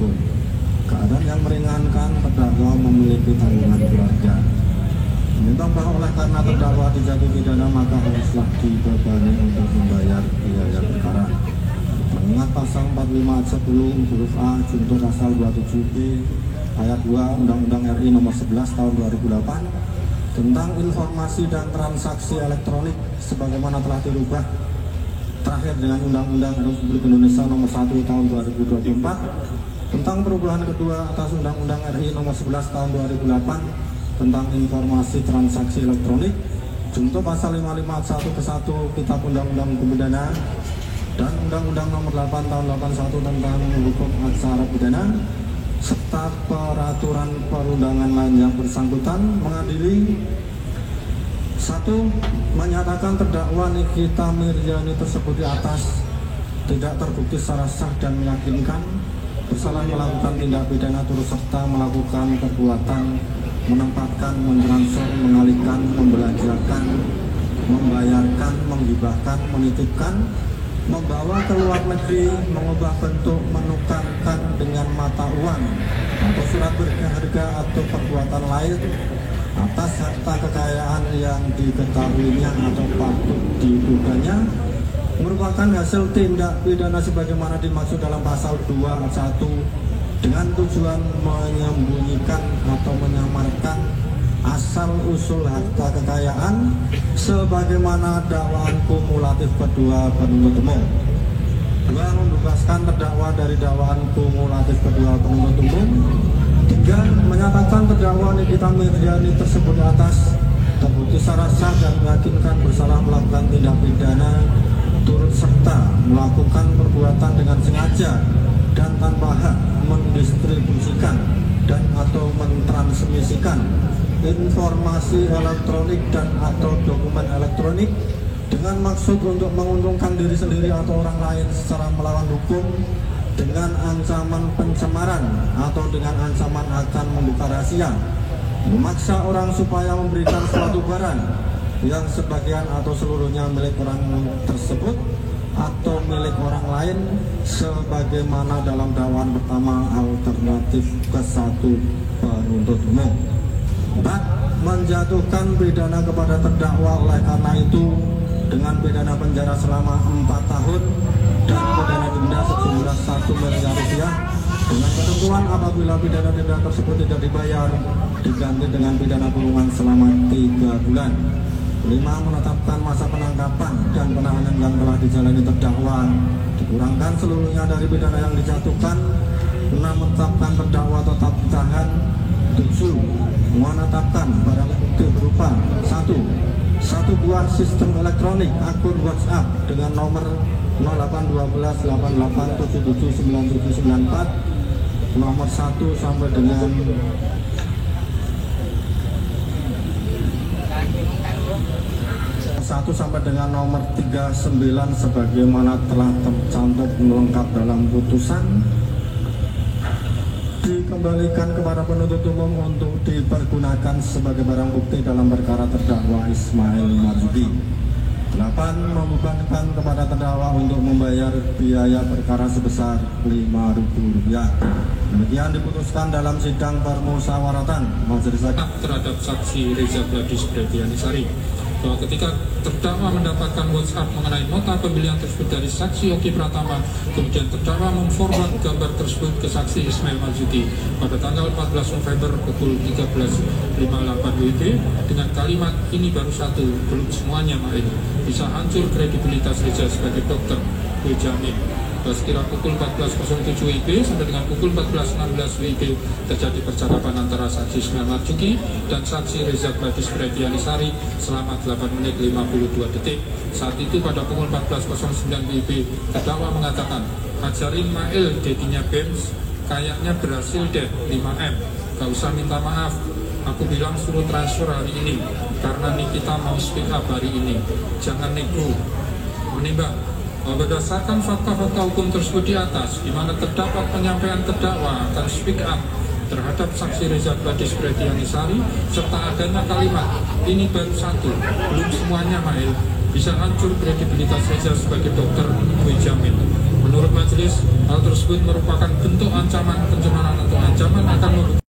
hukum. Keadaan yang meringankan, terdakwa memiliki tanggungan keluarga. Menimbang bahwa oleh karena terdakwa dijatuhi pidana maka haruslah dibebani untuk membayar biaya perkara. Mengingat pasal 45 ayat 10 huruf A junto pasal 27B ayat 2 Undang-Undang RI nomor 11 tahun 2008 tentang informasi dan transaksi elektronik sebagaimana telah dirubah terakhir dengan Undang-Undang Republik Indonesia nomor 1 tahun 2024 tentang perubahan kedua atas Undang-Undang RI nomor 11 tahun 2008 tentang informasi transaksi elektronik junto pasal 55 ayat 1 ke 1 Kitab Undang-Undang Hukum Pidana dan Undang-Undang nomor 8 tahun 81 tentang hukum acara pidana serta peraturan perundangan lain yang bersangkutan mengadili 1. Menyatakan terdakwa Nikita Miryani tersebut di atas tidak terbukti secara sah dan meyakinkan bersalah melakukan tindak pidana turut serta melakukan perbuatan menempatkan, mentransfer, mengalihkan, membelanjakan, membayarkan, menghibahkan, menitipkan, membawa ke luar negeri, mengubah bentuk, menukarkan dengan mata uang atau surat berharga atau perbuatan lain atas harta kekayaan yang diketahuinya atau patut diduganya merupakan hasil tindak pidana sebagaimana dimaksud dalam pasal 2 ayat 1 dengan tujuan menyembunyikan atau menyamarkan asal usul harta kekayaan sebagaimana dakwaan kumulatif kedua penuntut umum. 2. Membebaskan terdakwa dari dakwaan kumulatif kedua penuntut umum. 3. Menyatakan terdakwa Nikita Miryani tersebut di atas terbukti secara sah dan meyakinkan bersalah melakukan tindak pidana turut serta melakukan perbuatan dengan sengaja dan tanpa hak mendistribusikan dan atau mentransmisikan informasi elektronik dan atau dokumen elektronik dengan maksud untuk menguntungkan diri sendiri atau orang lain secara melawan hukum dengan ancaman pencemaran atau dengan ancaman akan membuka rahasia, memaksa orang supaya memberikan suatu barang yang sebagian atau seluruhnya milik orang tersebut atau milik orang lain sebagaimana dalam dakwaan pertama alternatif ke-1 penuntut umum. 4. Menjatuhkan pidana kepada terdakwa oleh karena itu dengan pidana penjara selama 4 tahun dan pidana denda sejumlah 1 miliar rupiah dengan ketentuan apabila pidana-denda tersebut tidak dibayar diganti dengan pidana kurungan selama 3 bulan. 5. Menetapkan masa penangkapan dan penahanan yang telah dijalani terdakwa dikurangkan seluruhnya dari pidana yang dijatuhkan. 6. Menetapkan terdakwa tetap ditahan. 7. Menetapkan barang bukti berupa 1. Satu buah sistem elektronik akun WhatsApp dengan nomor 081288779794 nomor 1 sampai dengan 1 sampai dengan nomor 39 sebagaimana telah tercantum lengkap dalam putusan dikembalikan kepada penuntut umum untuk dipergunakan sebagai barang bukti dalam perkara terdakwa Ismail Marzuki. 8. Membebankan kepada terdakwa untuk membayar biaya perkara sebesar Rp5.000. Demikian diputuskan dalam sidang permusyawaratan Majelis Hakim terhadap saksi Reza Gladys Bredianisari bahwa ketika terdakwa mendapatkan WhatsApp mengenai nota pembelian tersebut dari saksi Yogi Pratama, kemudian terdakwa memforward gambar tersebut ke saksi Ismail Marzuki pada tanggal 14 November pukul 13.58 WIB dengan kalimat ini baru satu, belum semuanya Main, bisa hancur kredibilitas Reza sebagai dokter, gue jamin. Sekira pukul 14.07 WIB sampai dengan pukul 14.16 WIB terjadi percakapan antara saksi Ismail Marzuki dan saksi Reza Gladys Bredianisari selama 8 menit 52 detik. Saat itu pada pukul 14.09 WIB terdakwa mengatakan, "Hajarin Mail dedinya BEMS kayaknya berhasil deh 5M, gak usah minta maaf, aku bilang suruh transfer hari ini karena Nikita mau speak up hari ini, jangan nego." Menimbang berdasarkan fakta-fakta hukum tersebut di atas, di mana terdapat penyampaian terdakwa akan speak up terhadap saksi Reza Gladys Bredianisari serta adanya kalimat ini baru satu, belum semuanya Mail, bisa hancur kredibilitas Reza sebagai dokter, gue jamin. Menurut majelis, hal tersebut merupakan bentuk ancaman ancaman akan membebani